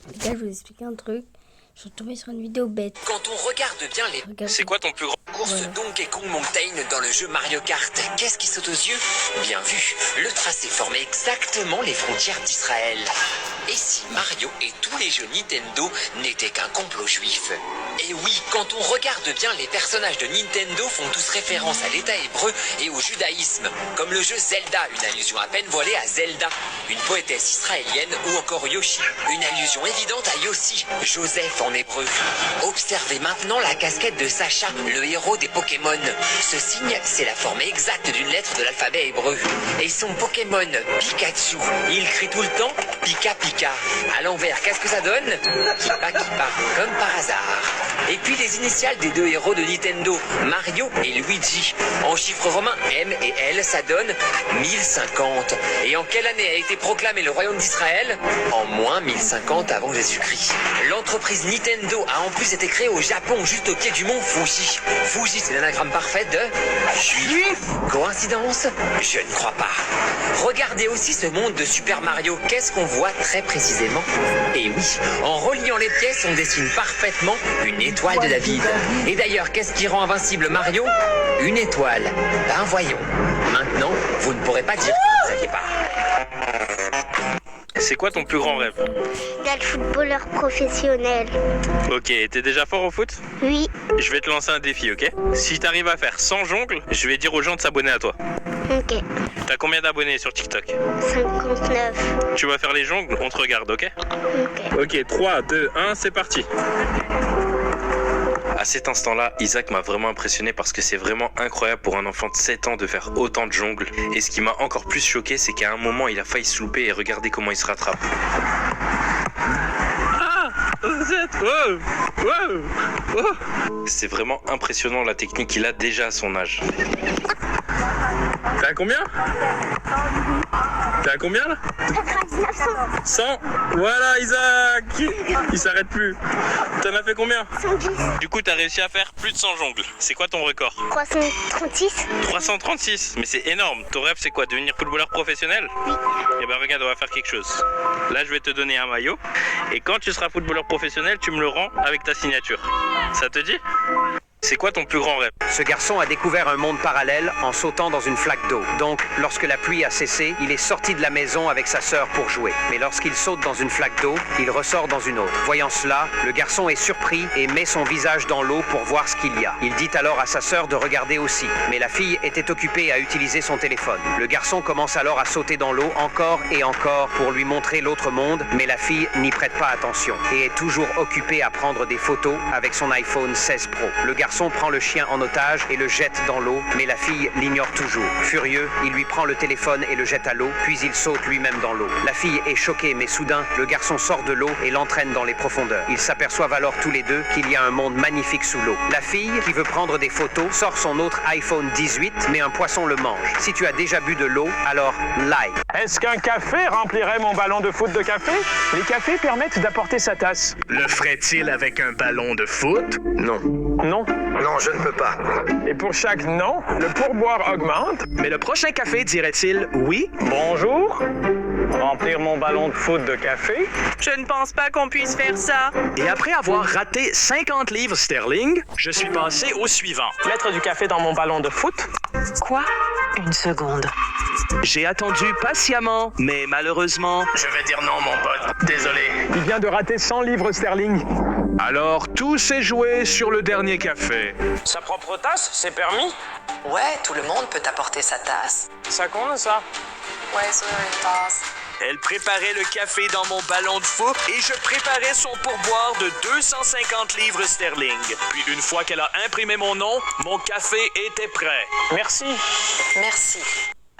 Les gars, je vais vous expliquer un truc. Je suis tombé sur une vidéo bête. Quand on regarde bien les C'est quoi ton plus grand courses de Donkey Kong Mountain dans le jeu Mario Kart, qu'est-ce qui saute aux yeux? Bien vu, le tracé formait exactement les frontières d'Israël. Et si Mario et tous les jeux Nintendo n'étaient qu'un complot juif? Et oui, quand on regarde bien, les personnages de Nintendo font tous référence à l'État hébreu et au judaïsme, comme le jeu Zelda, une allusion à peine voilée à Zelda, une poétesse israélienne, ou encore Yoshi, une allusion évidente à Yossi, Joseph en hébreu. Observez maintenant la casquette de Sacha, le héros des Pokémon. Ce signe, c'est la forme exacte d'une lettre de l'alphabet hébreu. Et son Pokémon, Pikachu, il crie tout le temps Pika Pika. À l'envers, qu'est-ce que ça donne? Kipa Kipa, comme par hasard. Et puis les initiales des deux héros de Nintendo, Mario et Luigi. En chiffres romains M et L, ça donne 1050. Et en quelle année a été proclamé le royaume d'Israël? En moins 1050 avant Jésus-Christ. L'entreprise Nintendo a en plus été créée au Japon, juste au pied du mont Fuji. Fuji, c'est l'anagramme parfait de juif. Coïncidence? Je ne crois pas. Regardez aussi ce monde de Super Mario. Qu'est-ce qu'on voit très précisément? Et oui, en reliant les pièces, on dessine parfaitement une étoile de David. Et d'ailleurs, qu'est-ce qui rend invincible Mario? Une étoile. Ben voyons. Maintenant, vous ne pourrez pas dire que vous ne saviez pas. C'est quoi ton plus grand rêve? D'être footballeur professionnel. Ok, t'es déjà fort au foot? Oui, Je vais te lancer un défi, ok? Si t'arrives à faire 100 jongles, je vais dire aux gens de s'abonner à toi. ok. T'as combien d'abonnés sur TikTok? 59. Tu vas faire les jongles, on te regarde, ok? Ok. Ok, 3, 2, 1, c'est parti. À cet instant-là, Isaac m'a vraiment impressionné parce que c'est vraiment incroyable pour un enfant de 7 ans de faire autant de jongles. Et ce qui m'a encore plus choqué, c'est qu'à un moment, il a failli se louper et regardez comment il se rattrape. C'est vraiment impressionnant la technique qu'il a déjà à son âge. T'as combien? T'as combien là? 100. Voilà Isaac. Il s'arrête plus. T'en as fait combien? 110. Du coup t'as réussi à faire plus de 100 jongles. C'est quoi ton record? 336. 336. Mais c'est énorme. Ton rêve c'est quoi? Devenir footballeur professionnel? Oui. Eh ben regarde, on va faire quelque chose. Là je vais te donner un maillot. Et quand tu seras footballeur professionnel, tu me le rends avec ta signature. Ça te dit? C'est quoi ton plus grand rêve? Ce garçon a découvert un monde parallèle en sautant dans une flaque d'eau. Donc, lorsque la pluie a cessé, il est sorti de la maison avec sa sœur pour jouer. Mais lorsqu'il saute dans une flaque d'eau, il ressort dans une autre. Voyant cela, le garçon est surpris et met son visage dans l'eau pour voir ce qu'il y a. Il dit alors à sa sœur de regarder aussi. Mais la fille était occupée à utiliser son téléphone. Le garçon commence alors à sauter dans l'eau encore et encore pour lui montrer l'autre monde, mais la fille n'y prête pas attention et est toujours occupée à prendre des photos avec son iPhone 16 Pro. Le garçon prend le chien en otage et le jette dans l'eau, mais la fille l'ignore toujours. Furieux, il lui prend le téléphone et le jette à l'eau, puis il saute lui-même dans l'eau. La fille est choquée, mais soudain, le garçon sort de l'eau et l'entraîne dans les profondeurs. Ils s'aperçoivent alors tous les deux qu'il y a un monde magnifique sous l'eau. La fille, qui veut prendre des photos, sort son autre iPhone 18, mais un poisson le mange. Si tu as déjà bu de l'eau, alors like. Est-ce qu'un café remplirait mon ballon de foot de café? Les cafés permettent d'apporter sa tasse. Le ferait-il avec un ballon de foot? Non. Non. Non, je ne peux pas. Et pour chaque non, le pourboire augmente. Mais le prochain café dirait-il oui? Bonjour. Remplir mon ballon de foot de café. Je ne pense pas qu'on puisse faire ça. Et après avoir raté 50 livres sterling, je suis passé au suivant. Mettre du café dans mon ballon de foot. Quoi? Une seconde. J'ai attendu patiemment, mais malheureusement... Je vais dire non, mon pote. Désolé. Il vient de rater 100 livres sterling. Alors, tout s'est joué sur le dernier café. Sa propre tasse, c'est permis? Ouais, tout le monde peut apporter sa tasse. Ça compte, ça? Ouais, sur une tasse. Elle préparait le café dans mon ballon de foot et je préparais son pourboire de 250 livres sterling. Puis une fois qu'elle a imprimé mon nom, mon café était prêt. Merci. Merci.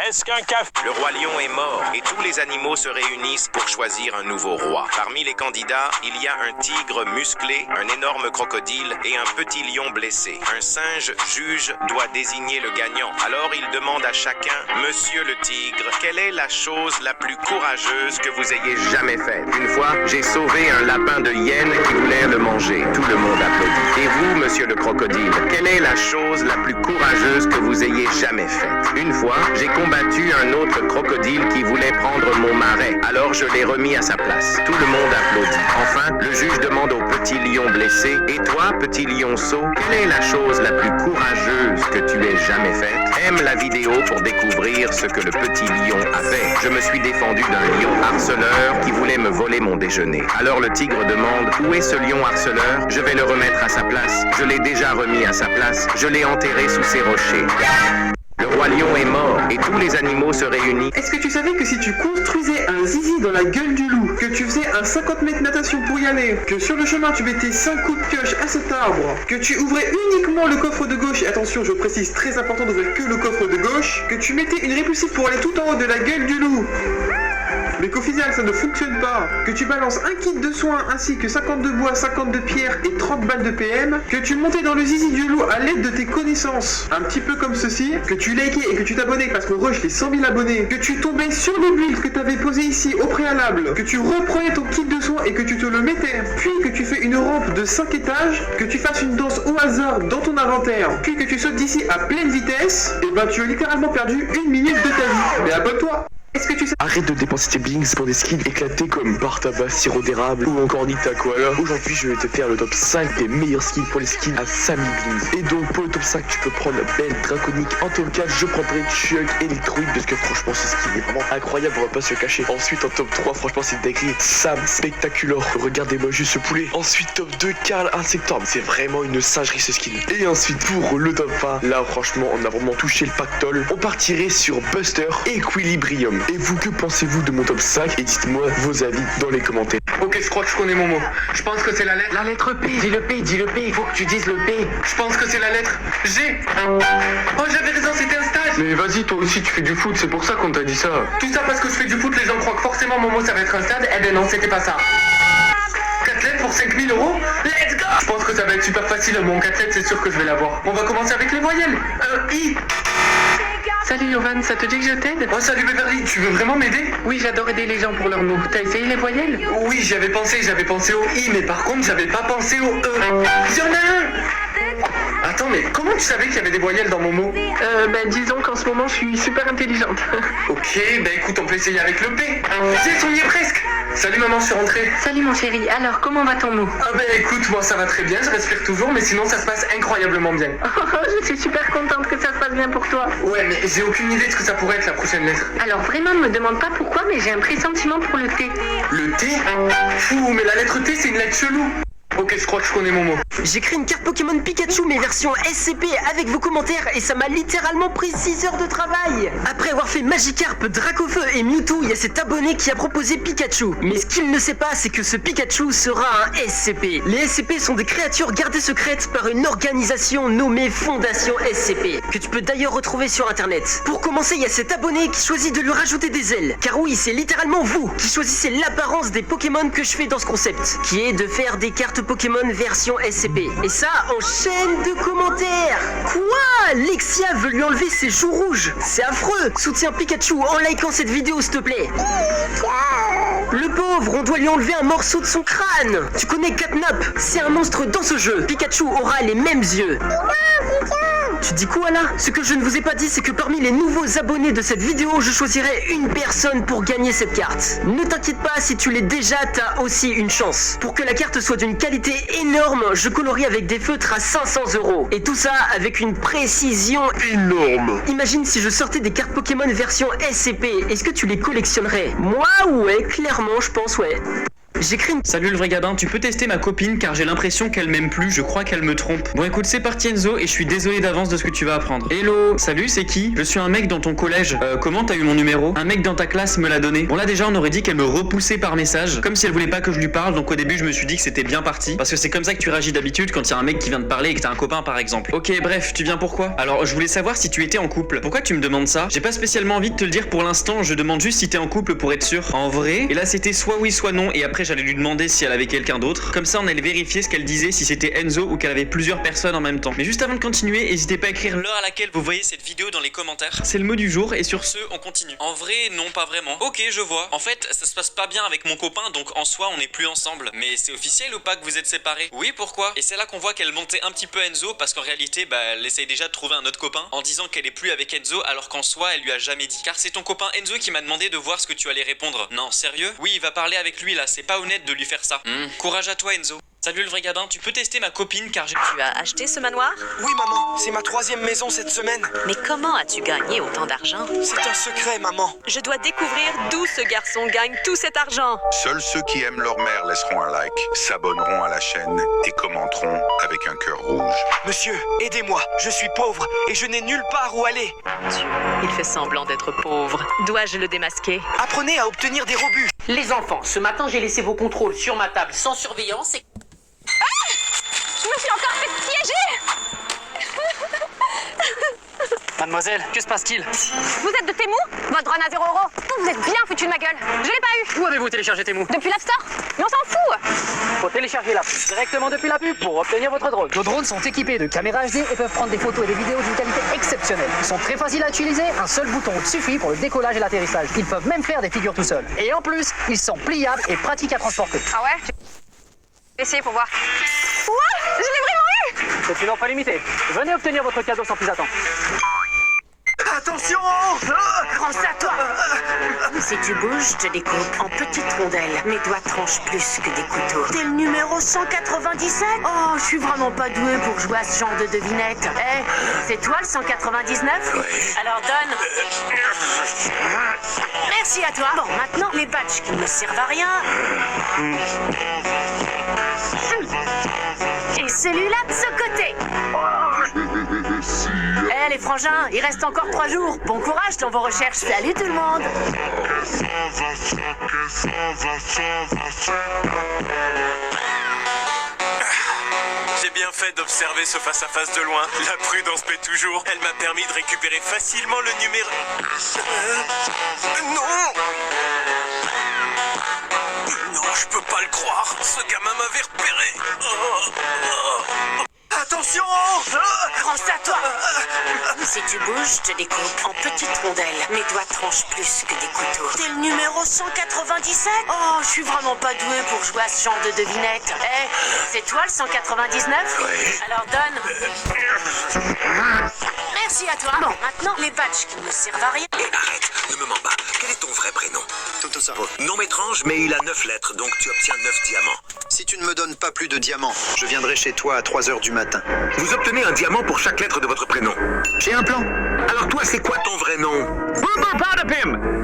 Est-ce qu'un café... Le roi lion est mort et tous les animaux se réunissent pour choisir un nouveau roi. Parmi les candidats, il y a un tigre musclé, un énorme crocodile et un petit lion blessé. Un singe juge doit désigner le gagnant. Alors il demande à chacun, Monsieur le tigre, quelle est la chose la plus courageuse que vous ayez jamais faite? Une fois, j'ai sauvé un lapin de hyène qui voulait le manger. Tout le monde applaudit. Et vous, monsieur le crocodile, quelle est la chose la plus courageuse que vous ayez jamais faite? Une fois, j'ai combattu combattu un autre crocodile qui voulait prendre mon marais. Alors je l'ai remis à sa place. Tout le monde applaudit. Enfin, le juge demande au petit lion blessé, « Et toi, petit lionceau, quelle est la chose la plus courageuse que tu aies jamais faite ?» Aime la vidéo pour découvrir ce que le petit lion a fait. Je me suis défendu d'un lion harceleur qui voulait me voler mon déjeuner. Alors le tigre demande, « Où est ce lion harceleur? Je vais le remettre à sa place. Je l'ai déjà remis à sa place. Je l'ai enterré sous ces rochers. » Le roi lion est mort et tous les animaux se réunissent. Est-ce que tu savais que si tu construisais un zizi dans la gueule du loup, que tu faisais un 50 mètres natation pour y aller, que sur le chemin tu mettais 5 coups de pioche à cet arbre, que tu ouvrais uniquement le coffre de gauche, et attention je précise, très important d'ouvrir que le coffre de gauche, que tu mettais une répulsive pour aller tout en haut de la gueule du loup, mais qu'au final ça ne fonctionne pas, que tu balances un kit de soins ainsi que 50 de bois, 50 de pierre et 30 balles de PM, que tu montais dans le zizi du loup à l'aide de tes connaissances, un petit peu comme ceci, que tu likais et que tu t'abonnais parce qu'on rush les 100 000 abonnés, que tu tombais sur le build que tu avais posé ici au préalable, que tu reprenais ton kit de soins et que tu te le mettais, puis que tu fais une rampe de 5 étages, que tu fasses une danse au hasard dans ton inventaire, puis que tu sautes d'ici à pleine vitesse, et ben tu as littéralement perdu 1 minute de ta vie. Mais abonne-toi! Est-ce que tu sais... Arrête de dépenser tes blings pour des skins éclatés comme bar tabac, sirop d'érable ou encore Nita Koala. Aujourd'hui, je vais te faire le top 5 des meilleurs skins pour les skins à 5000 blings. Et donc, pour le top 5, tu peux prendre Belle, Draconique. En top 4, je prendrai Chuck, Electroid, parce que franchement, ce skin est vraiment incroyable, on va pas se le cacher. Ensuite, en top 3, franchement, c'est décrit Sam, Spectacular. Regardez-moi juste ce poulet. Ensuite, top 2, Karl Insectorm. C'est vraiment une singerie ce skin. Et ensuite, pour le top 1, là, franchement, on a vraiment touché le pactole. On partirait sur Buster Equilibrium. Et vous, que pensez-vous de mon top 5? Et dites-moi vos avis dans les commentaires. Ok, je crois que je connais mon mot. Je pense que c'est la lettre... La lettre P. Dis le P, dis le P. Il faut que tu dises le P. Je pense que c'est la lettre G. Oh, j'avais raison, c'était un stage. Mais vas-y, toi aussi, tu fais du foot. C'est pour ça qu'on t'a dit ça. Tout ça parce que je fais du foot, les gens croient que forcément mon mot ça va être un stade. Eh ben non, c'était pas ça. 4 lettres pour 5000 €. Let's go. Je pense que ça va être super facile. Mon 4 lettres, c'est sûr que je vais l'avoir. On va commencer avec les voyelles. I. Salut Yovan, ça te dit que je t'aide? Oh salut Beverly, tu veux vraiment m'aider? Oui, j'adore aider les gens pour leurs mots. T'as essayé les voyelles? Oui, j'avais pensé au I, mais par contre j'avais pas pensé au E. Il y en a un. Attends, mais comment tu savais qu'il y avait des voyelles dans mon mot? Disons qu'en ce moment je suis super intelligente. Ok, écoute, on peut essayer avec le P. On y est presque. Salut maman, je suis rentrée. Salut mon chéri, alors comment va ton mot? Ah écoute, moi ça va très bien, je respire toujours, mais sinon ça se passe incroyablement bien. Je suis super contente que ça se passe bien pour toi. Ouais, mais j'ai aucune idée de ce que ça pourrait être la prochaine lettre. Alors vraiment, ne me demande pas pourquoi, mais j'ai un pressentiment pour le T. Le T? Fou, mais la lettre T c'est une lettre chelou. Ok, je crois que je connais mon mot. J'ai créé une carte Pokémon Pikachu mais version SCP avec vos commentaires et ça m'a littéralement pris 6 heures de travail. Après avoir fait Magikarp, Dracofeu et Mewtwo, il y a cet abonné qui a proposé Pikachu. Mais ce qu'il ne sait pas, c'est que ce Pikachu sera un SCP. Les SCP sont des créatures gardées secrètes par une organisation nommée Fondation SCP, que tu peux d'ailleurs retrouver sur internet. Pour commencer, il y a cet abonné qui choisit de lui rajouter des ailes. Car oui, c'est littéralement vous qui choisissez l'apparence des Pokémon que je fais dans ce concept, qui est de faire des cartes Pokémon version SCP. Et ça en chaîne de commentaires. Quoi? Lexia veut lui enlever ses joues rouges. C'est affreux. Soutiens Pikachu en likant cette vidéo s'il te plaît. Le pauvre, on doit lui enlever un morceau de son crâne. Tu connais Catnap? C'est un monstre dans ce jeu. Pikachu aura les mêmes yeux. Tu dis quoi là? Ce que je ne vous ai pas dit, c'est que parmi les nouveaux abonnés de cette vidéo, je choisirai une personne pour gagner cette carte. Ne t'inquiète pas, si tu l'es déjà, t'as aussi une chance. Pour que la carte soit d'une qualité énorme, je colorie avec des feutres à 500 €. Et tout ça avec une précision énorme. Imagine si je sortais des cartes Pokémon version SCP, est-ce que tu les collectionnerais? Moi ouais, clairement je pense ouais. J'écris une... Salut le vrai gabin, tu peux tester ma copine car j'ai l'impression qu'elle m'aime plus, je crois qu'elle me trompe. Bon écoute, c'est parti Enzo et je suis désolé d'avance de ce que tu vas apprendre. Hello, salut, c'est qui? Je suis un mec dans ton collège. Comment t'as eu mon numéro? Un mec dans ta classe me l'a donné. Bon là déjà on aurait dit qu'elle me repoussait par message, comme si elle voulait pas que je lui parle, donc au début je me suis dit que c'était bien parti. Parce que c'est comme ça que tu réagis d'habitude quand il y a un mec qui vient de parler et que t'as un copain par exemple. Ok bref, tu viens pourquoi? Alors je voulais savoir si tu étais en couple. Pourquoi tu me demandes ça? J'ai pas spécialement envie de te le dire pour l'instant, je demande juste si t'es en couple pour être sûr. En vrai, et là c'était soit oui soit non et après j'allais lui demander si elle avait quelqu'un d'autre. Comme ça, on allait vérifier ce qu'elle disait, si c'était Enzo ou qu'elle avait plusieurs personnes en même temps. Mais juste avant de continuer, n'hésitez pas à écrire l'heure à laquelle vous voyez cette vidéo dans les commentaires. C'est le mot du jour et sur ce, on continue. En vrai, non, pas vraiment. Ok, je vois. En fait, ça se passe pas bien avec mon copain, donc en soi, on n'est plus ensemble. Mais c'est officiel ou pas que vous êtes séparés? Oui, pourquoi? Et c'est là qu'on voit qu'elle montait un petit peu Enzo, parce qu'en réalité, bah, elle essaye déjà de trouver un autre copain en disant qu'elle est plus avec Enzo, alors qu'en soi, elle lui a jamais dit. Car c'est ton copain Enzo qui m'a demandé de voir ce que tu allais répondre. Non, sérieux? Oui, il va parler avec lui là, c'est pas honnête de lui faire ça. Courage à toi, Enzo. Salut le vrai gadin, tu peux tester ma copine car j'ai... Tu as acheté ce manoir? Oui maman, c'est ma 3e maison cette semaine. Mais comment as-tu gagné autant d'argent? C'est un secret maman. Je dois découvrir d'où ce garçon gagne tout cet argent. Seuls ceux qui aiment leur mère laisseront un like, s'abonneront à la chaîne et commenteront avec un cœur rouge. Monsieur, aidez-moi, je suis pauvre et je n'ai nulle part où aller. Dieu, il fait semblant d'être pauvre. Dois-je le démasquer? Apprenez à obtenir des rebuts. Les enfants, ce matin j'ai laissé vos contrôles sur ma table sans surveillance et... Je me suis encore fait piéger. Mademoiselle, que se passe-t-il? Vous êtes de Temu? Votre run à 0 €. Vous êtes bien foutu de ma gueule. Je l'ai pas eu. Où avez-vous téléchargé Temu? Depuis l'App Store. Mais on s'en fout. Faut télécharger l'app directement depuis la pub pour obtenir votre drone. Nos drones sont équipés de caméras HD et peuvent prendre des photos et des vidéos d'une qualité exceptionnelle. Ils sont très faciles à utiliser, un seul bouton suffit pour le décollage et l'atterrissage. Ils peuvent même faire des figures tout seuls. Et en plus, ils sont pliables et pratiques à transporter. Ah ouais? Essayez pour voir. What? Je l'ai vraiment eu. C'est une offre limitée. Venez obtenir votre cadeau sans plus attendre. Attention! Prends ça, toi! Si tu bouges, je te découpe en petites rondelles. Mes doigts tranchent plus que des couteaux. T'es le numéro 197? Oh, je suis vraiment pas douée pour jouer à ce genre de devinette. Eh, c'est toi le 199? Ouais. Alors donne. Merci à toi. Bon, maintenant, les badges qui ne me servent à rien. Et celui-là de ce côté. Eh les frangins, il reste encore 3 jours. Bon courage dans vos recherches. Salut tout le monde. J'ai bien fait d'observer ce face-à-face de loin. La prudence paie toujours. Elle m'a permis de récupérer facilement le numéro... Non! Non, je peux pas le croire. Ce gamin m'avait repéré. Attention! Prends ça, toi! Si tu bouges, je te découpe en petites rondelles. Mes doigts tranchent plus que des couteaux. T'es le numéro 197? Oh, je suis vraiment pas douée pour jouer à ce genre de devinette. Eh, c'est toi le 199? Ouais. Alors donne. Merci à toi. Bon, maintenant, les badges qui ne servent à rien. Et arrête, ne me mens pas. Quel est ton vrai prénom? Toto. Nom étrange, mais il a 9 lettres, donc tu obtiens 9 diamants. Si tu ne me donnes pas plus de diamants, je viendrai chez toi à 3 h du matin. Vous obtenez un diamant pour chaque lettre de votre prénom. J'ai un plan. Alors toi, c'est quoi ton vrai nom?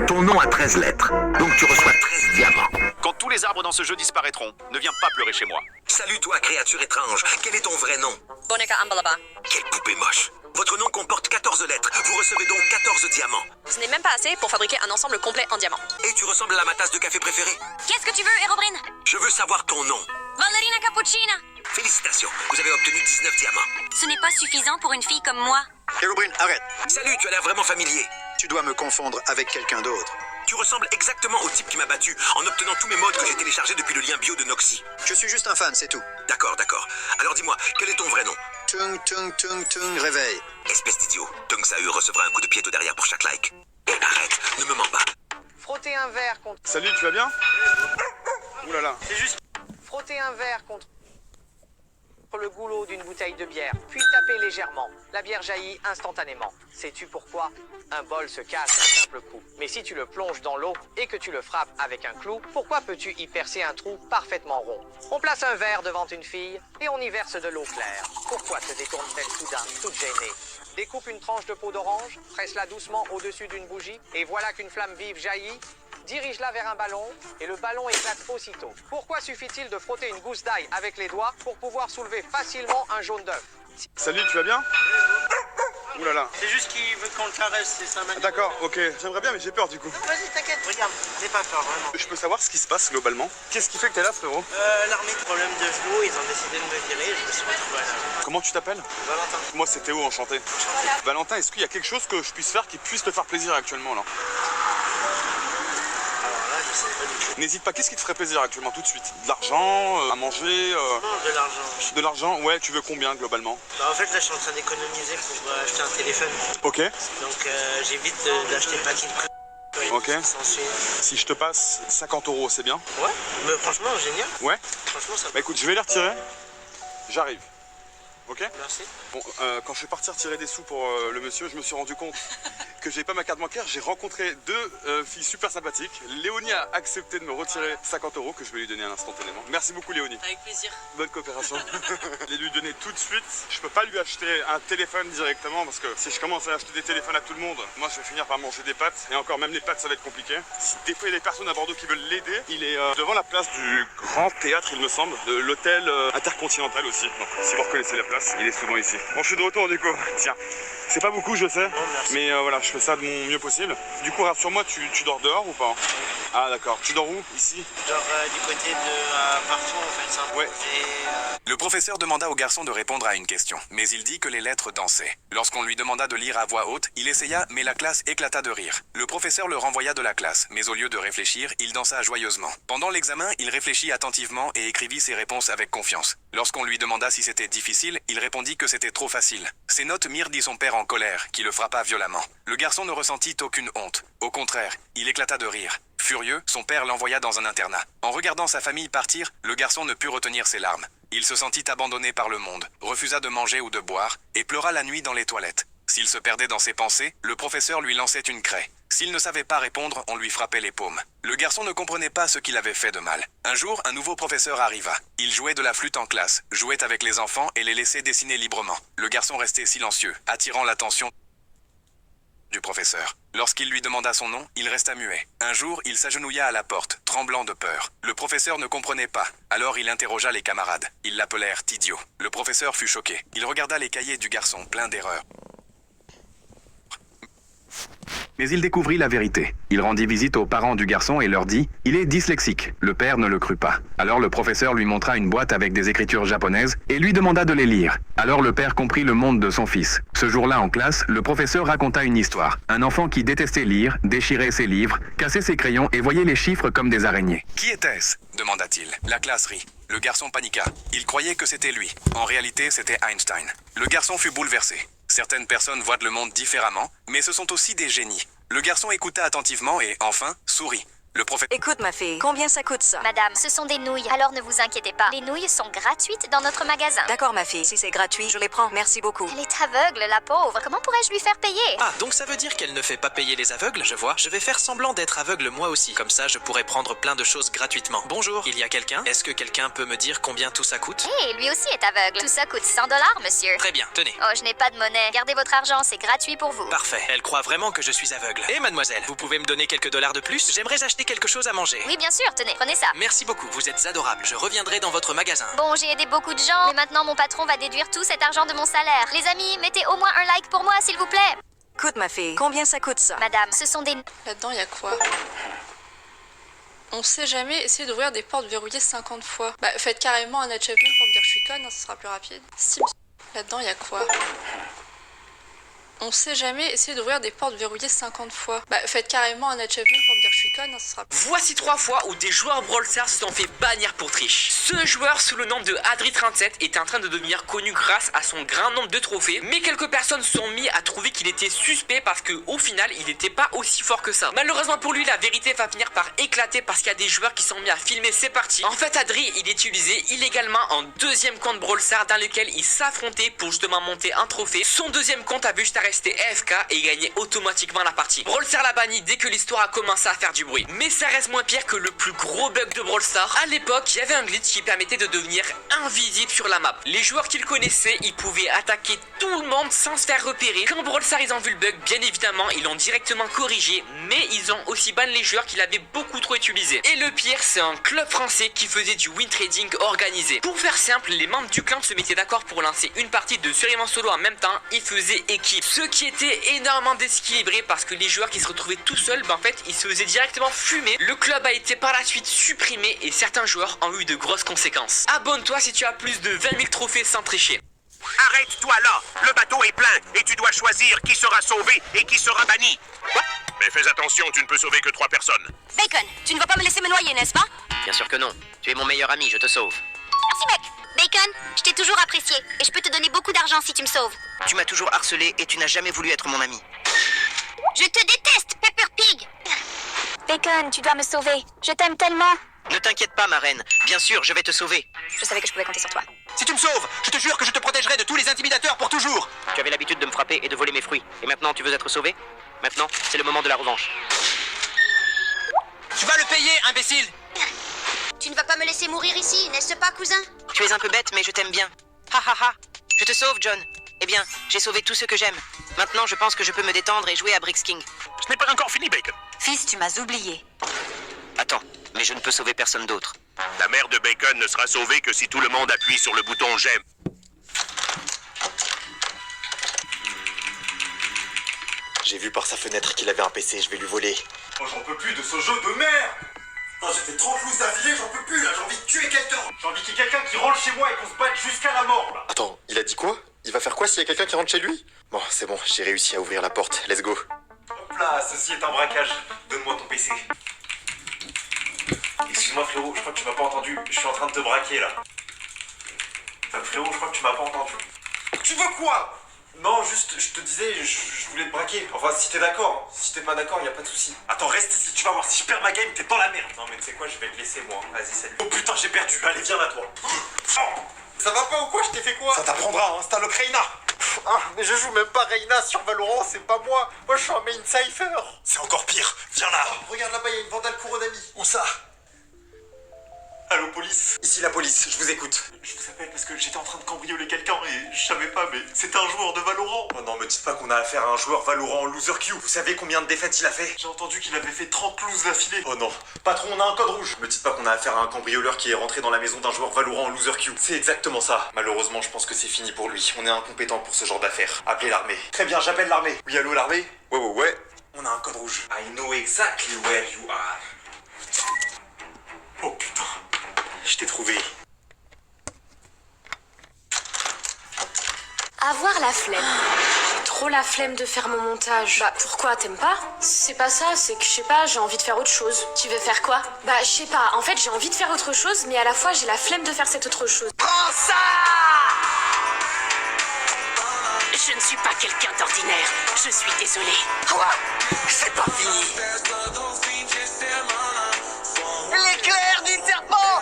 Ton nom a 13 lettres, donc tu reçois 13 diamants. Quand tous les arbres dans ce jeu disparaîtront, ne viens pas pleurer chez moi. Salut toi, créature étrange. Quel est ton vrai nom? Bonica Ambalaba. Quelle poupée moche. Votre nom comporte 14 lettres. Vous recevez donc 14 diamants. Ce n'est même pas assez pour fabriquer un ensemble complet en diamant. Et tu ressembles à ma tasse de café préférée. Qu'est-ce que tu veux, Hérobrine? Je veux savoir ton nom. Valerina Cappuccina. Félicitations, vous avez obtenu 19 diamants. Ce n'est pas suffisant pour une fille comme moi. Hérobrine, arrête. Salut, tu as l'air vraiment familier. Tu dois me confondre avec quelqu'un d'autre. Tu ressembles exactement au type qui m'a battu en obtenant tous mes modes que j'ai téléchargés depuis le lien bio de Noxy. Je suis juste un fan, c'est tout. D'accord. Alors dis-moi, quel est ton vrai nom? Tung, réveil. Espèce d'idiot. Tung Sahu recevra un coup de pied au derrière pour chaque like. Et arrête, ne me mens pas. Frottez un verre contre... Salut, tu vas bien? Ouh là là. C'est juste... Frottez un verre contre le goulot d'une bouteille de bière, puis tapez légèrement. La bière jaillit instantanément. Sais-tu pourquoi? Un bol se casse d'un simple coup. Mais si tu le plonges dans l'eau et que tu le frappes avec un clou, pourquoi peux-tu y percer un trou parfaitement rond? On place un verre devant une fille et on y verse de l'eau claire. Pourquoi se détourne-t-elle soudain, toute gênée? Découpe une tranche de peau d'orange, presse-la doucement au-dessus d'une bougie et voilà qu'une flamme vive jaillit. Dirige-la vers un ballon et le ballon éclate aussitôt. Pourquoi suffit-il de frotter une gousse d'ail avec les doigts pour pouvoir soulever facilement un jaune d'œuf? Salut, tu vas bien? Ouh là là. C'est juste qu'il veut qu'on le caresse, c'est ça, Ah, d'accord, ok. J'aimerais bien, mais j'ai peur du coup. Vas-y, t'inquiète, regarde, n'aie pas peur, vraiment. Je peux savoir ce qui se passe globalement? Qu'est-ce qui fait que t'es là, frérot? L'armée de problèmes de genoux, ils ont décidé de me virer, je me suis retrouvé là. Comment tu t'appelles? Valentin. Moi, c'est Théo, enchanté. Voilà. Valentin, est-ce qu'il y a quelque chose que je puisse faire qui puisse te faire plaisir actuellement là? Alors là, je sais pas du tout. N'hésite pas, qu'est-ce qui te ferait plaisir actuellement tout de suite? De l'argent, à manger Non, de l'argent. De l'argent? Ouais, tu veux combien globalement? Bah, en fait, là, je suis en train d'économiser pour acheter un téléphone. Ok. Donc, j'évite d'acheter le paquet de prix. Ok. Si je te passe 50 €, c'est bien? Ouais, mais franchement, génial. Ouais. Franchement, ça. Bah écoute, je vais les retirer. J'arrive. Ok? Merci. Bon, quand je suis parti retirer des sous pour le monsieur, je me suis rendu compte que j'avais pas ma carte bancaire. J'ai rencontré deux filles super sympathiques. Léonie a accepté de me retirer 50 € que je vais lui donner instantanément. Merci beaucoup Léonie. Avec plaisir. Bonne coopération. Je vais lui donner tout de suite. Je peux pas lui acheter un téléphone directement parce que si je commence à acheter des téléphones à tout le monde, moi je vais finir par manger des pâtes. Et encore, même les pâtes, ça va être compliqué. Si des fois il y a des personnes à Bordeaux qui veulent l'aider, il est devant la place du Grand Théâtre, il me semble, de l'hôtel Intercontinental aussi. Donc, si vous reconnaissez la place, il est souvent ici. Bon, je suis de retour du coup. Tiens, c'est pas beaucoup, je sais, mais voilà, je fais ça de mon mieux possible. Du coup, rassure-moi, tu dors dehors ou pas? Ah d'accord. Tu dors où? Ici? Je dors du côté de partout en fait, ça. Ouais. Le professeur demanda au garçon de répondre à une question, mais il dit que les lettres dansaient. Lorsqu'on lui demanda de lire à voix haute, il essaya, mais la classe éclata de rire. Le professeur le renvoya de la classe, mais au lieu de réfléchir, il dansa joyeusement. Pendant l'examen, il réfléchit attentivement et écrivit ses réponses avec confiance. Lorsqu'on lui demanda si c'était difficile, il répondit que c'était trop facile. Ses notes mirdit son père en colère, qui le frappa violemment. Le garçon ne ressentit aucune honte. Au contraire, il éclata de rire. Furieux, son père l'envoya dans un internat. En regardant sa famille partir, le garçon ne put retenir ses larmes. Il se sentit abandonné par le monde, refusa de manger ou de boire, et pleura la nuit dans les toilettes. S'il se perdait dans ses pensées, le professeur lui lançait une craie. S'il ne savait pas répondre, on lui frappait les paumes. Le garçon ne comprenait pas ce qu'il avait fait de mal. Un jour, un nouveau professeur arriva. Il jouait de la flûte en classe, jouait avec les enfants et les laissait dessiner librement. Le garçon restait silencieux, attirant l'attention du professeur. Lorsqu'il lui demanda son nom, il resta muet. Un jour, il s'agenouilla à la porte, tremblant de peur. Le professeur ne comprenait pas. Alors il interrogea les camarades. Ils l'appelèrent idiot. Le professeur fut choqué. Il regarda les cahiers du garçon, plein d'erreurs. Mais il découvrit la vérité. Il rendit visite aux parents du garçon et leur dit « Il est dyslexique ». Le père ne le crut pas. Alors le professeur lui montra une boîte avec des écritures japonaises et lui demanda de les lire. Alors le père comprit le monde de son fils. Ce jour-là en classe, le professeur raconta une histoire. Un enfant qui détestait lire, déchirait ses livres, cassait ses crayons et voyait les chiffres comme des araignées. « Qui était-ce » demanda-t-il. La classe rit. Le garçon paniqua. Il croyait que c'était lui. En réalité, c'était Einstein. Le garçon fut bouleversé. Certaines personnes voient le monde différemment, mais ce sont aussi des génies. Le garçon écouta attentivement et, enfin, sourit. Le professeur... Écoute ma fille, combien ça coûte ça? Madame, ce sont des nouilles, alors ne vous inquiétez pas. Les nouilles sont gratuites dans notre magasin. D'accord ma fille, si c'est gratuit, je les prends, merci beaucoup. Elle est aveugle, la pauvre. Comment pourrais-je lui faire payer? Ah, donc ça veut dire qu'elle ne fait pas payer les aveugles, je vois. Je vais faire semblant d'être aveugle moi aussi. Comme ça, je pourrais prendre plein de choses gratuitement. Bonjour, il y a quelqu'un? Est-ce que quelqu'un peut me dire combien tout ça coûte? Hé, lui aussi est aveugle. Tout ça coûte 100 $, monsieur. Très bien, tenez. Oh, je n'ai pas de monnaie. Gardez votre argent, c'est gratuit pour vous. Parfait. Elle croit vraiment que je suis aveugle. Et mademoiselle, vous pouvez me donner quelques dollars de plus? J'aimerais acheter quelque chose à manger. Oui, bien sûr, tenez, prenez ça. Merci beaucoup, vous êtes adorable. Je reviendrai dans votre magasin. Bon, j'ai aidé beaucoup de gens, mais maintenant mon patron va déduire tout cet argent de mon salaire. Les amis, mettez au moins un like pour moi, s'il vous plaît. Écoute ma fille, combien ça coûte ça? Madame, ce sont des... Là-dedans, il y a quoi? On sait jamais, essayez d'ouvrir des portes verrouillées 50 fois. Bah, faites carrément un achievement pour me dire que je suis conne, hein, ce sera plus rapide. Là-dedans, il y a quoi? On sait jamais, essayez d'ouvrir des portes verrouillées 50 fois. Bah, faites carrément un achievement pour me dire que je suis conne, hein, ce sera... Voici 3 fois où des joueurs Brawl Stars se sont fait bannir pour triche. Ce joueur sous le nom de Adri37 est en train de devenir connu grâce à son grand nombre de trophées, mais quelques personnes se sont mis à trouver qu'il était suspect parce que au final il n'était pas aussi fort que ça. Malheureusement pour lui, la vérité va finir par éclater parce qu'il y a des joueurs qui sont mis à filmer ses parties. En fait, Adri, il utilisait illégalement un deuxième compte Brawl Stars dans lequel il s'affrontait pour justement monter un trophée. Son deuxième compte a vu juste à rester AFK et gagner automatiquement la partie. Brawl Stars l'a banni dès que l'histoire a commencé à faire du bruit. Mais ça reste moins pire que le plus gros bug de Brawl Stars. À l'époque, il y avait un glitch qui permettait de devenir invisible sur la map. Les joueurs qui le connaissaient, ils pouvaient attaquer tout le monde sans se faire repérer. Quand Brawl Stars ils ont vu le bug, bien évidemment, ils l'ont directement corrigé, mais ils ont aussi banni les joueurs qui l'avaient beaucoup trop utilisé. Et le pire, c'est un club français qui faisait du win trading organisé. Pour faire simple, les membres du clan se mettaient d'accord pour lancer une partie de survivants solo en même temps, ils faisaient équipe. Ce qui était énormément déséquilibré parce que les joueurs qui se retrouvaient tout seuls, en fait, ils se faisaient directement fumer. Le club a été par la suite supprimé et certains joueurs ont eu de grosses conséquences. Abonne-toi si tu as plus de 20 000 trophées sans tricher. Arrête-toi là, le bateau est plein et tu dois choisir qui sera sauvé et qui sera banni. Quoi? mais fais attention, tu ne peux sauver que 3 personnes. Bacon, tu ne vas pas me laisser me noyer, n'est-ce pas? Bien sûr que non. Tu es mon meilleur ami, je te sauve. Merci, mec. Bacon, je t'ai toujours apprécié et je peux te donner beaucoup d'argent si tu me sauves. Tu m'as toujours harcelé et tu n'as jamais voulu être mon ami. Je te déteste, Pepper Pig. Bacon, tu dois me sauver. Je t'aime tellement. Ne t'inquiète pas, ma reine. Bien sûr, je vais te sauver. Je savais que je pouvais compter sur toi. Si tu me sauves, je te jure que je te protégerai de tous les intimidateurs pour toujours. Tu avais l'habitude de me frapper et de voler mes fruits. Et maintenant, tu veux être sauvé? Maintenant, c'est le moment de la revanche. Tu vas le payer, imbécile! Tu ne vas pas me laisser mourir ici, n'est-ce pas, cousin? Tu es un peu bête, mais je t'aime bien. Ha ha ha! Je te sauve, John. Eh bien, j'ai sauvé tous ceux que j'aime. Maintenant, je pense que je peux me détendre et jouer à Bricks King. Ce n'est pas encore fini, Bacon. Fils, tu m'as oublié. Attends, mais je ne peux sauver personne d'autre. La mère de Bacon ne sera sauvée que si tout le monde appuie sur le bouton j'aime. J'ai vu par sa fenêtre qu'il avait un PC, je vais lui voler. Oh, j'en peux plus de ce jeu de merde. Oh, j'ai fait 30 looses d'affilée, j'en peux plus là, j'ai envie de tuer quelqu'un. J'ai envie qu'il y ait quelqu'un qui rentre chez moi et qu'on se batte jusqu'à la mort là. Attends, il a dit quoi? Il va faire quoi s'il y a quelqu'un qui rentre chez lui? Bon, c'est bon, j'ai réussi à ouvrir la porte, let's go. Hop là, ceci est un braquage. Donne-moi ton PC. Excuse-moi frérot, je crois que tu m'as pas entendu. Je suis en train de te braquer là. Frérot, je crois que tu m'as pas entendu. Tu veux quoi? Non, juste, je te disais, je voulais te braquer. Enfin, si t'es d'accord. Si t'es pas d'accord, y a pas de souci. Attends, reste ici, tu vas voir. Si je perds ma game, t'es dans la merde. Non, mais tu sais quoi, je vais te laisser moi. Vas-y, salut. Oh putain, j'ai perdu. Allez, viens là, toi. Ça va pas ou quoi? Je t'ai fait quoi? Ça t'apprendra, hein, c'est un lock Reina. Ah, mais je joue même pas Reina sur Valorant, c'est pas moi. Moi, je suis un main Cypher. C'est encore pire. Viens là. Oh, regarde là-bas, y a une Vandal Kuronami. Où ça? Allô, police? Ici la police, je vous écoute. Je vous appelle parce que j'étais en train de cambrioler quelqu'un et je savais pas, mais c'était un joueur de Valorant. Oh non, me dites pas qu'on a affaire à un joueur Valorant en loser queue. Vous savez combien de défaites il a fait? J'ai entendu qu'il avait fait 30 loses d'affilée. Oh non. Patron, on a un code rouge. Me dites pas qu'on a affaire à un cambrioleur qui est rentré dans la maison d'un joueur Valorant en loser queue. C'est exactement ça. Malheureusement, je pense que c'est fini pour lui. On est incompétent pour ce genre d'affaires. Appelez l'armée. Très bien, j'appelle l'armée. Oui, allô, l'armée? Ouais. On a un code rouge. I know exactly where you are. Oh putain. Je t'ai trouvé. Avoir la flemme. J'ai trop la flemme de faire mon montage. Bah pourquoi, t'aimes pas? C'est pas ça, c'est que je sais pas, j'ai envie de faire autre chose. Tu veux faire quoi? Bah je sais pas, en fait j'ai envie de faire autre chose, mais à la fois j'ai la flemme de faire cette autre chose. Prends ça! Je ne suis pas quelqu'un d'ordinaire. Je suis désolé. Quoi? C'est pas fini. L'éclair du serpent!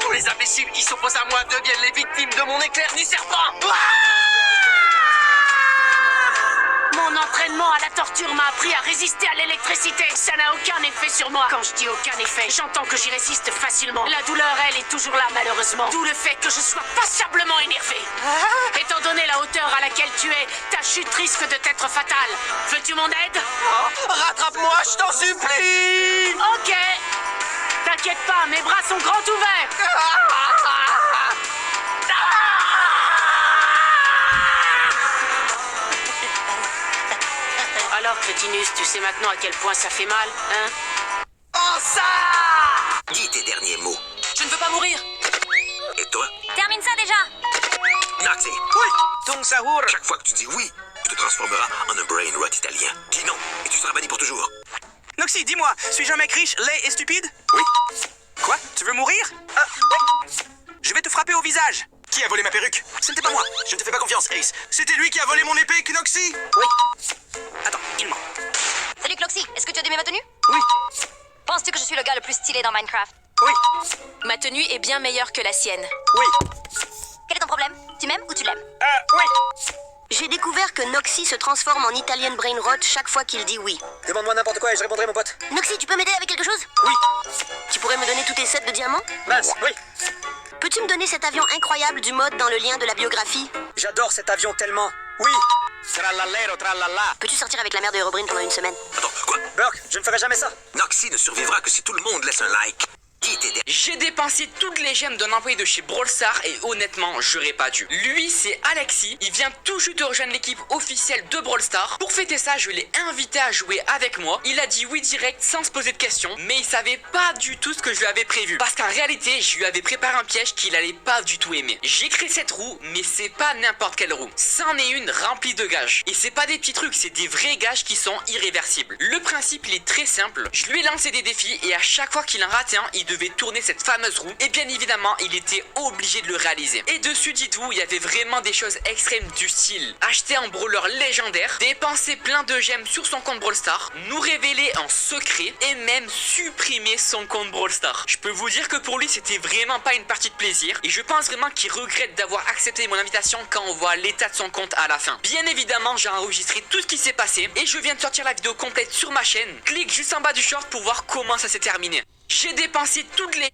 Tous les imbéciles qui s'opposent à moi deviennent les victimes de mon éclair du serpent. Mon entraînement à la torture m'a appris à résister à l'électricité. Ça n'a aucun effet sur moi. Quand je dis aucun effet, j'entends que j'y résiste facilement. La douleur, elle, est toujours là, malheureusement. D'où le fait que je sois patiemment énervé. Étant donné la hauteur à laquelle tu es, ta chute risque de t'être fatale. Veux-tu mon aide? Rattrape-moi, je t'en supplie! Ok. T'inquiète pas, mes bras sont grands ouverts. Alors, Crétinus, tu sais maintenant à quel point ça fait mal, hein? Oh ça! Dis tes derniers mots. Je ne veux pas mourir. Et toi? Termine ça déjà. Noxy. Oui. Tung Sahur. Chaque fois que tu dis oui, tu te transformeras en un brain rot italien. Dis non, et tu seras banni pour toujours. Noxy, dis-moi, suis-je un mec riche, laid et stupide? Oui. Quoi? Tu veux mourir? Oui. Je vais te frapper au visage. Qui a volé ma perruque? Ce n'était pas moi. Je ne te fais pas confiance, Ace. C'était lui qui a volé mon épée, Knoxy? Oui. Attends, il ment. Salut Cloxy, est-ce que tu as aimé ma tenue? Oui. Penses-tu que je suis le gars le plus stylé dans Minecraft? Oui. Ma tenue est bien meilleure que la sienne. Oui. Quel est ton problème? Tu m'aimes ou tu l'aimes? Oui. J'ai découvert que Noxy se transforme en Italian Brain Rot chaque fois qu'il dit oui. Demande-moi n'importe quoi et je répondrai, mon pote. Noxy, tu peux m'aider avec quelque chose? Oui. Tu pourrais me donner tous tes sets de diamants? Mince, oui. Peux-tu me donner cet avion incroyable du mode dans le lien de la biographie? J'adore cet avion tellement. Oui. Trallallero, trallalla. Peux-tu sortir avec la mère de Herobrine pendant une semaine? Attends, quoi? Burke, je ne ferai jamais ça. Noxy ne survivra que si tout le monde laisse un like. J'ai dépensé toutes les gemmes d'un employé de chez Brawl Stars et honnêtement, j'aurais pas dû. Lui, c'est Alexis. Il vient tout juste de rejoindre l'équipe officielle de Brawl Stars. Pour fêter ça, je l'ai invité à jouer avec moi. Il a dit oui direct sans se poser de questions, mais il savait pas du tout ce que je lui avais prévu. Parce qu'en réalité, je lui avais préparé un piège qu'il allait pas du tout aimer. J'ai créé cette roue, mais c'est pas n'importe quelle roue. C'en est une remplie de gages. Et c'est pas des petits trucs, c'est des vrais gages qui sont irréversibles. Le principe, il est très simple. Je lui ai lancé des défis et à chaque fois qu'il en ratait un, il devait tourner cette fameuse roue et bien évidemment il était obligé de le réaliser. Et dessus dites-vous, il y avait vraiment des choses extrêmes du style acheter un brawler légendaire, dépenser plein de gemmes sur son compte Brawl Stars, nous révéler en secret et même supprimer son compte Brawl Stars. Je peux vous dire que pour lui c'était vraiment pas une partie de plaisir et je pense vraiment qu'il regrette d'avoir accepté mon invitation quand on voit l'état de son compte à la fin. Bien évidemment j'ai enregistré tout ce qui s'est passé et je viens de sortir la vidéo complète sur ma chaîne. Clique juste en bas du short pour voir comment ça s'est terminé. J'ai dépensé toutes les...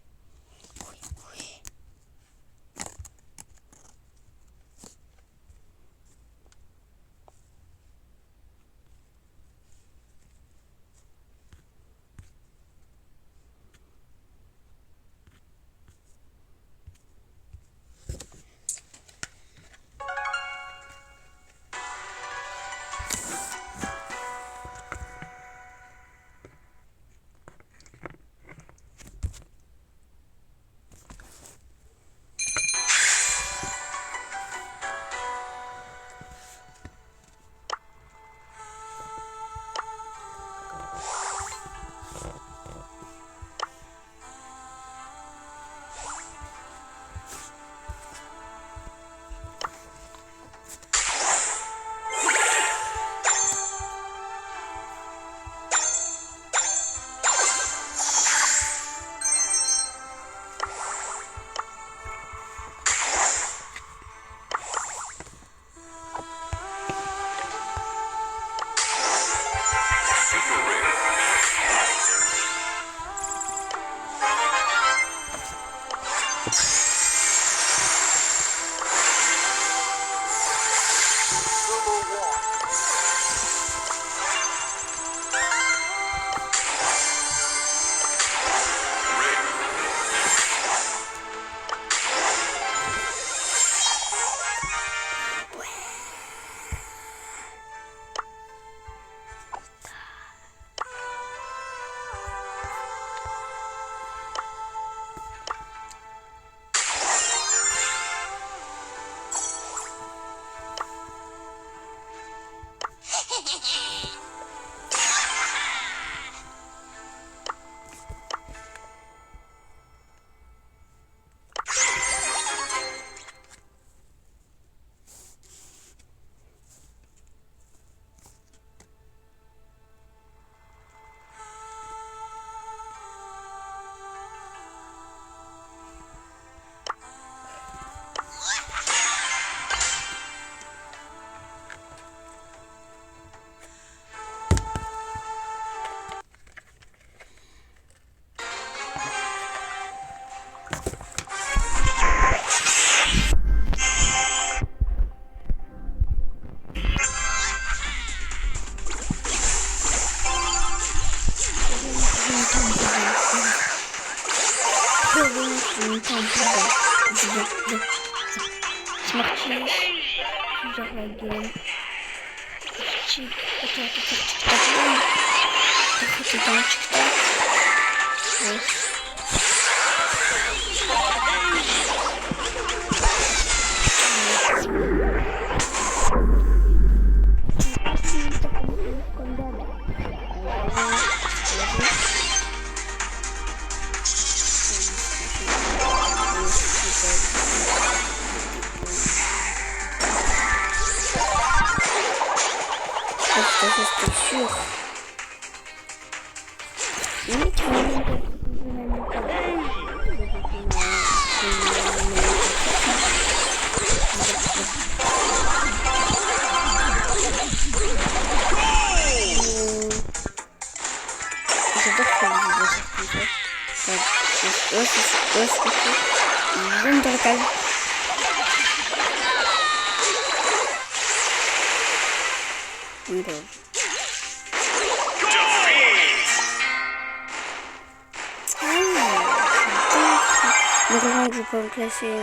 heureusement que je peux me classer.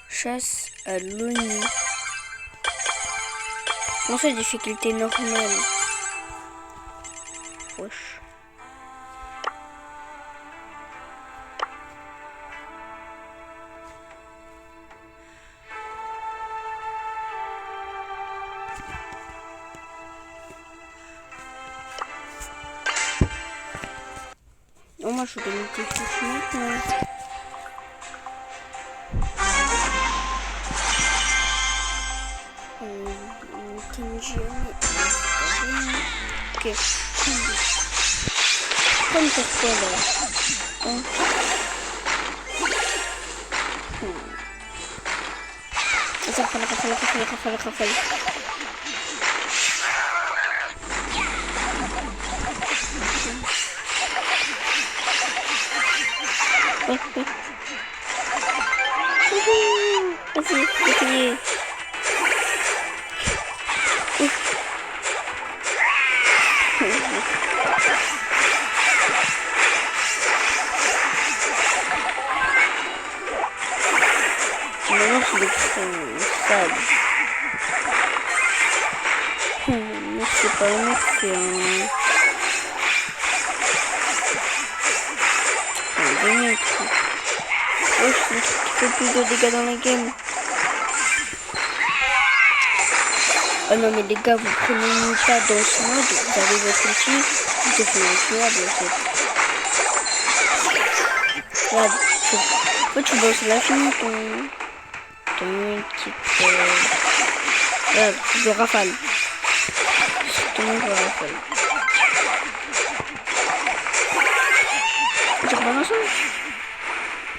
Chasse à l'ONU. Comment ça, difficulté normale? Wesh. Oh, moi je vais mettre des fiches maintenant. Ok. Comme ça fait là. Rafale. Vas-y, essayez. Maintenant, je vais faire sable. Mais c'est pas un océan. C'est un demi. Oh, je fais plus de dégâts dans la game. Oh non, mais les gars, vous prenez pas dans ce mode, vous avez votre outil, vous êtes intuable en fait. Regarde, tu bosses l'infini ton équipe. Regarde, je rafale. Tout le monde va rafale. Tu rebalances ça?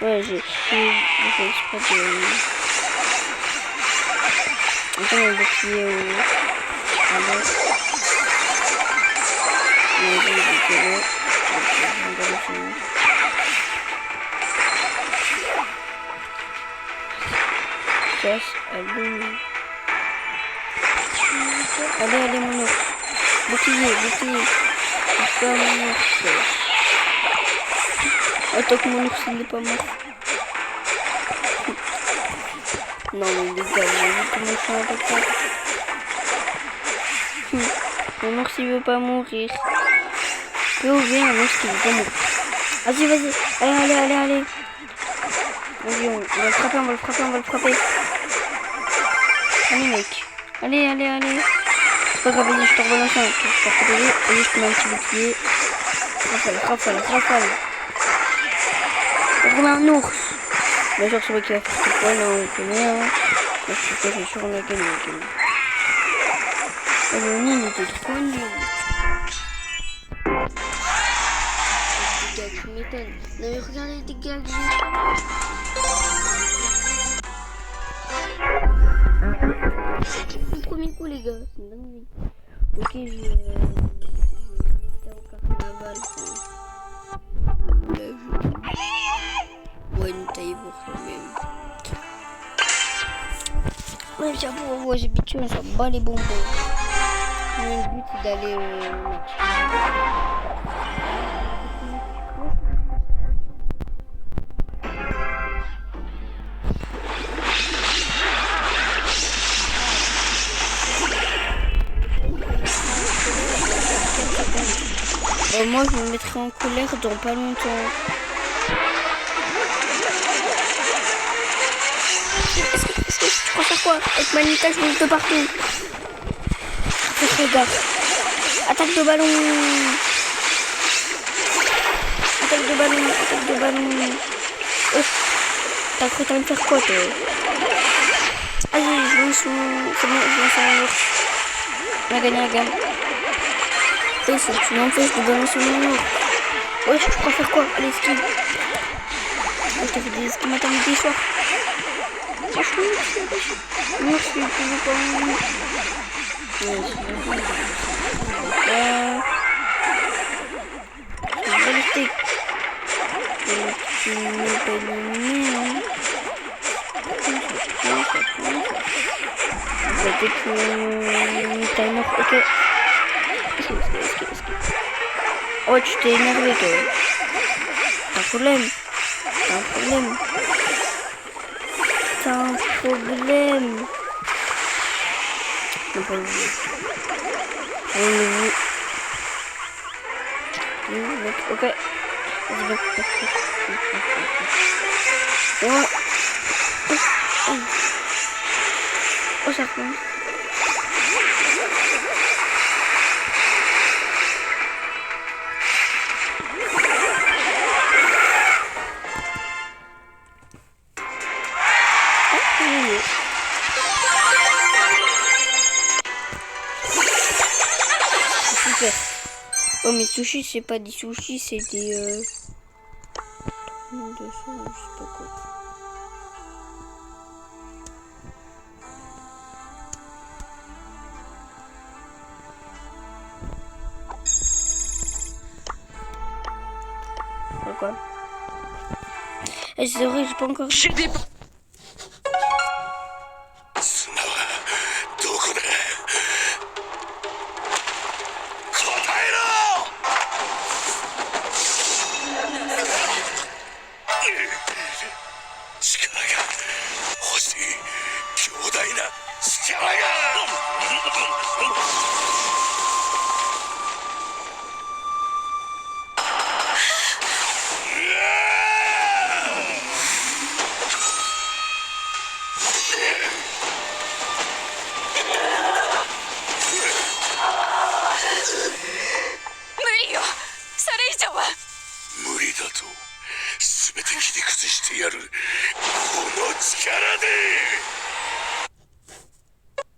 Ouais, j'ai fait exprès de... Attends, on va plier au... à l'autre. Mais j'ai des télés. Chasse à l'eau. Allez, mon ours. Bouclier. C'est pas mon ours. Attends que mon ours il n'est pas mort. Non mais les gars, vous voyez comment je suis un peu tard. Mon ours il veut pas mourir. Que ouvrir un ours qui veut pas mourir. Vas-y. Allez. Vas-y, on va le frapper. Allez mec. Allez. C'est pas grave, vas-y, je te rebalance un. Je te rebalance. Vas-y, je te mets un petit bouclier. Rafale. On remet un ours. Bien sûr, c'est vrai qu'il va faire ce point, là, on connaît, hein. Je suis sûr, on a gagné. Et le nid, il était trop nul. Les dégâts, tu m'étonnes. Non, mais regardez les dégâts que j'ai. Le premier coup, les gars, c'est une dinguerie. Ok, je vais au carnaval. Ouais, une taille pour quand même. Ouais, j'avoue, ouais, j'ai habitué, on s'en bat les bonbons. Mais le but c'est d'aller au match. Moi je me mettrai en colère dans pas longtemps. Tu préfères quoi? Avec Manika je bouge de partout. Fais gaffe. Attaque de ballon. T'as cru que t'allais me faire quoi toi? Allez, je lance mon... C'est bon, je lance mon ours. On a gagné la gamme. Et si tu m'empêches de balancer mon ours. Ouais, je crois faire quoi? Allez, esquive. Je te fais des esquives matin, midi, soir. Moi, je suis toujours pas en vie. Je vais le stick. Tu m'es pas éliminé, hein. Dès que timer, ok. Oh, tu t'es énervé toi. T'as un problème. T'as un problème. T'as un problème. Non, pas le vous. Ok. Oh, ça recommence. Super. Oh mais sushi c'est pas des sushis, c'est des de ça, je sais pas quoi. Pourquoi? C'est vrai, j'ai pas encore. J'ai des.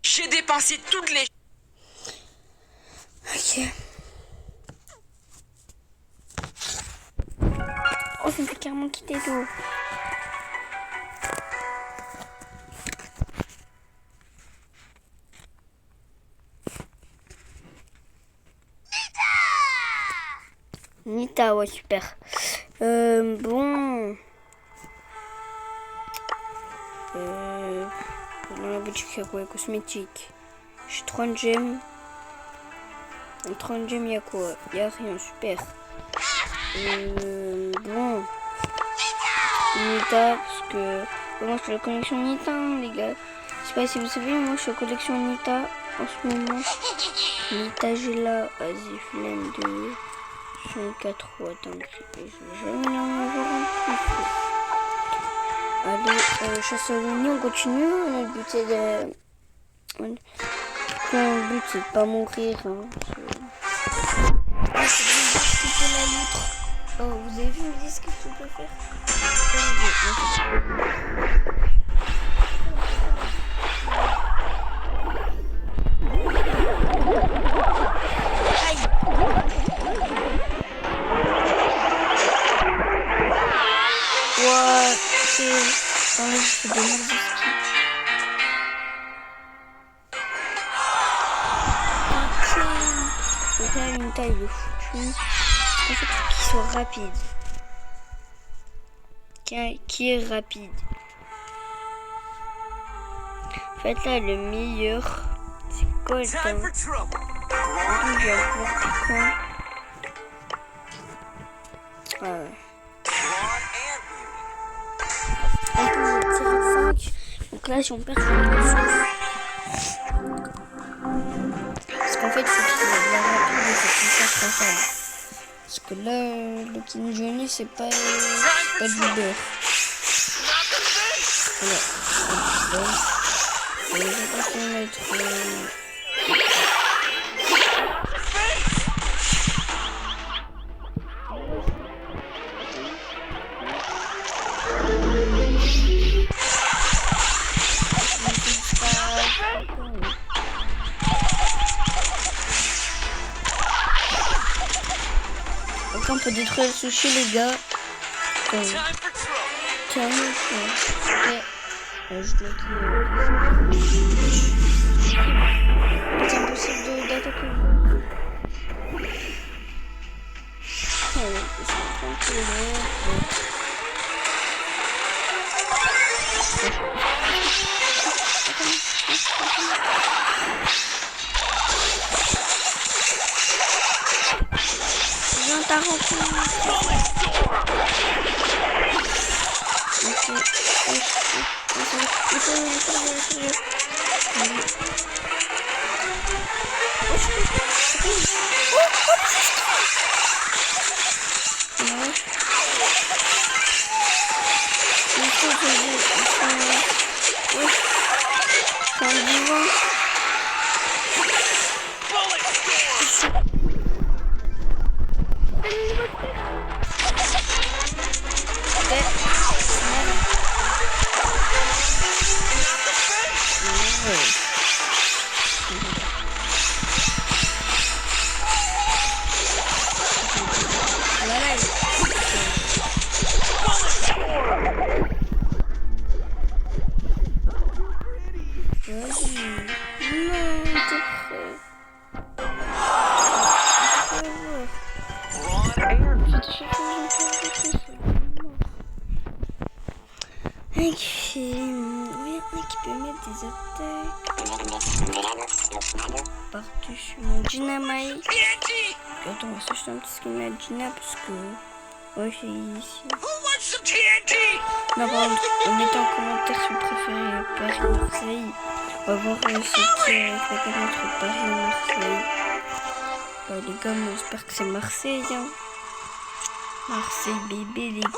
J'ai dépensé toutes les... Ok. Oh, ça me fait carrément quitter l'eau. Nita, ouais, super. Bon. Dans la boutique, il y a quoi? Cosmétique. J'ai 30 gemmes. En 30 gemmes, il y a quoi? Il y a rien, super. Bon. Nita, parce que moi je fais la collection Nita, hein, les gars. Je sais pas si vous savez, moi je fais la collection Nita en ce moment. Nita, j'ai là, vas-y, flemme de 104 watts. Attends, je vais jamais en avoir un plus. Allez, chasse à l'oignon, on continue. Notre but c'est de. Notre but c'est de pas mourir. Hein. Ah, c'est la loutre. Oh, vous avez vu, me dire ce que tu peux faire. Ouais, c'est dans le jeu de ski. Donc là, une taille de foutu. En fait, qu'il soit rapide. Qui est rapide. En fait, là, le meilleur, c'est Colton. Il va pouvoir piquant. Ah ouais. On peut tirer 5. Donc là, si on perd, je vais parce qu'en fait, il faut qu'il ait de la rapide et c'est plus responsable. Parce que là, le King Johnny, c'est pas du beurre. Voilà. Je vais pas mettre. Donc on peut détruire le sushi, les gars. Tiens, ok. Je dois c'est impossible d'attaquer. Viens, t'as rempli. Par-dessus mon dynamite. Attends, on va s'acheter un petit skin à Gina parce que. Ouais, j'ai ici. Non, par contre, mettez en commentaire si vous préférez Paris-Marseille. On va voir ce qui est avec la gamme entre Paris et Marseille. Les gars, moi, j'espère que c'est Marseille. Hein. Marseille, bébé, les gars.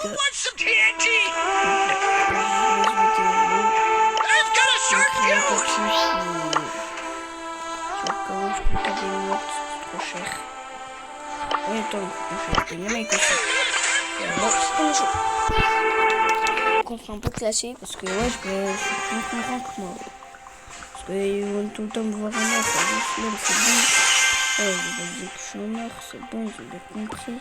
Comment je peux pas des mots, c'est trop cher. Oui, attends, je vais acheter les mecs aussi. On fait un peu classé parce que ouais, je suis plus content que moi. Parce qu'ils vont tout le temps me voir en or, c'est bon. Ouais, ils vont dire que je suis en or, c'est bon, ils ont bien compris.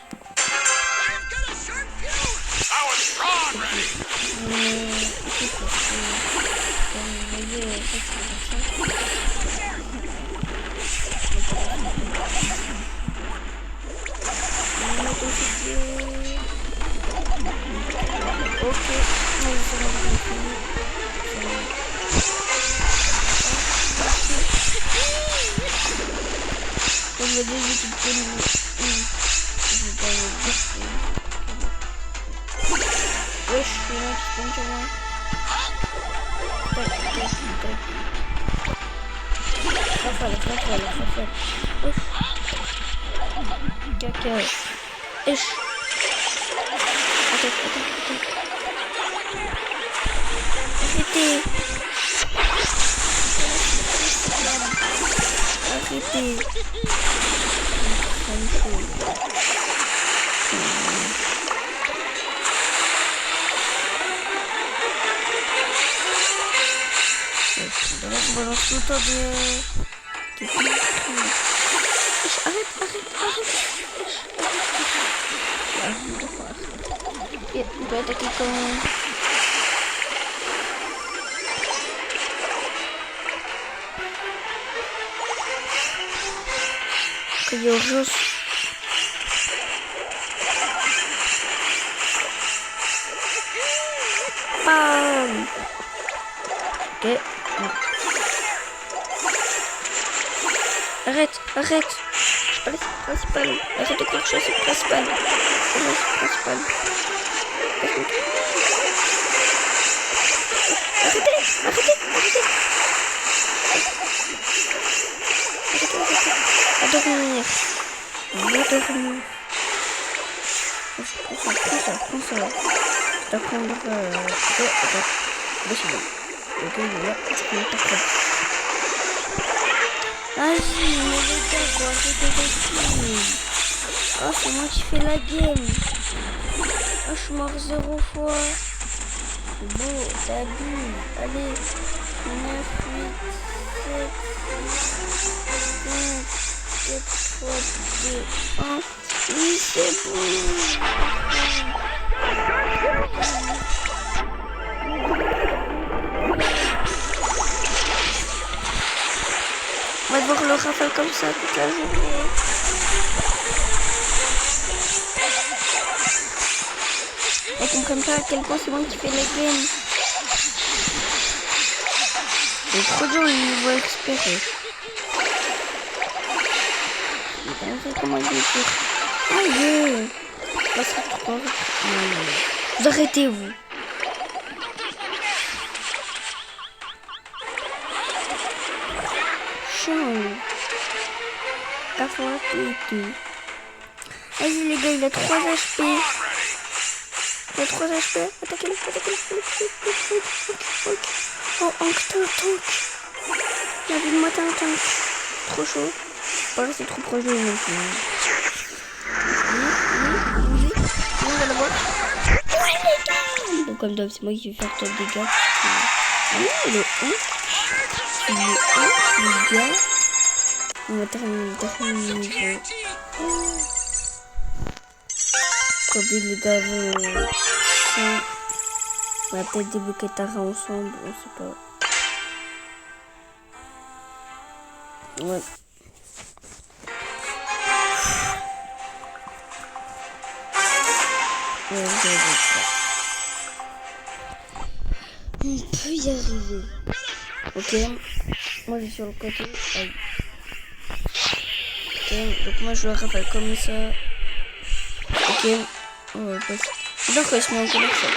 Balance tout le temps des arrête. Il peut attaquer quand même. Il y a urgence. Bam. Ok. Arrête. C'est pas le principal. Arrête de croire que c'est le principal. C'est le principal. Arrêtez. À dormir. On va dormir. Prends ça. Je dois prendre... Attends. C'est bon. Ok, voilà. Je peux pas prendre. Vas-y, mais les gars, quoi, arrêtez de. Oh, c'est moi qui fais la game. Oh, je suis mort 0 fois. C'est beau, t'abuses. Allez. 9, 8, 7, 8, 5, 4, 3, 2, 1. Oui, c'est bon. On va devoir le rafale comme ça toute la journée. Ils comprennent pas à quel point c'est moi qui fais la game. C'est trop dur le niveau expert. Il comment il est dur. Aïe. Vous arrêtez, vous. Chiant. Vas-y les gars, il a 3 HP. Il a 3 HP. Attaquez-le, attaquez-le. Oh, tank. Il a vu de moi un tank. Trop chaud. Pas rester trop proche de lui non plus. Oui, on va l'avoir. Ouais les gars. Donc comme d'hab, c'est moi qui vais faire top dégâts. Ah non, il est 1. Il est 1, les gars. On va terminer le jeu. Attendez les gars, on va peut-être débloquer Tara ensemble, on sait pas. Ouais. On peut y arriver. Ok. Moi je suis sur le côté. Aïe. Ok. Donc moi je le rappelle comme ça. Ok. On va passer. Donc il se met en colère ça.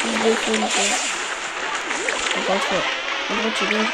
Il défonce. Encore une fois. En gros tu viens.